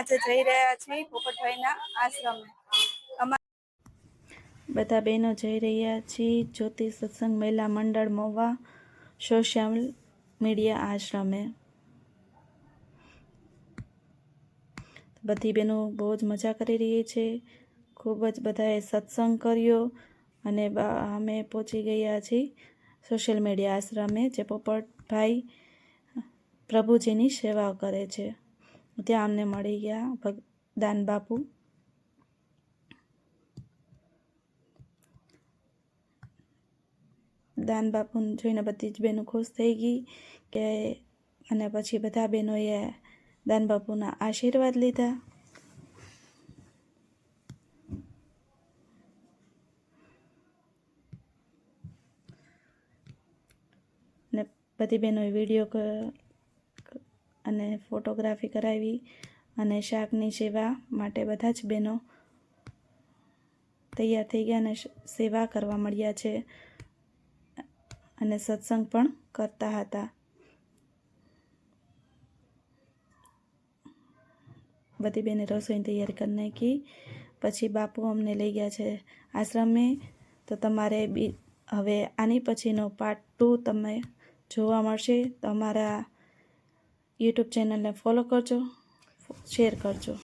આજે જઈ રહ્યા છીએ પોપટભાઈના આશ્રમે। બધા બહેનો જઈ રહ્યા છીએ જ્યોતિ સત્સંગ મહિલા મંડળ મહુવા સોશિયલ મીડિયા આશ્રમે। બધી બહેનો બહુ જ મજા કરી રહી છે। ખૂબ જ બધાએ સત્સંગ કર્યો અને અમે પહોંચી ગયા છીએ સોશિયલ મીડિયા આશ્રમે, જે પોપટભાઈ પ્રભુજીની સેવા કરે છે। ત્યાં અમને મળી ગયા દાન બાપુ। દાન બાપુને જોઈને બધી જ બહેનો ખુશ થઈ ગઈ કે, અને પછી બધા બહેનોએ દાન બાપુના આશીર્વાદ લીધા। ને બધી બહેનોએ વિડીયો અને ફોટોગ્રાફી કરાવી અને શાકની સેવા માટે બધા જ બહેનો તૈયાર થઈ ગયા અને સેવા કરવા મળ્યા છે અને સત્સંગ પણ કરતા હતા। બધી બહેને રસોઈની તૈયારી કરી નાખી। પછી બાપુ અમને લઈ ગયા છે આશ્રમે। તો તમારે હવે આની પછીનો પાર્ટ 2 તમે જોવા મળશે। તો અમારા યુટ્યુબ ચેનલને ફોલો કરજો, શેર કરજો।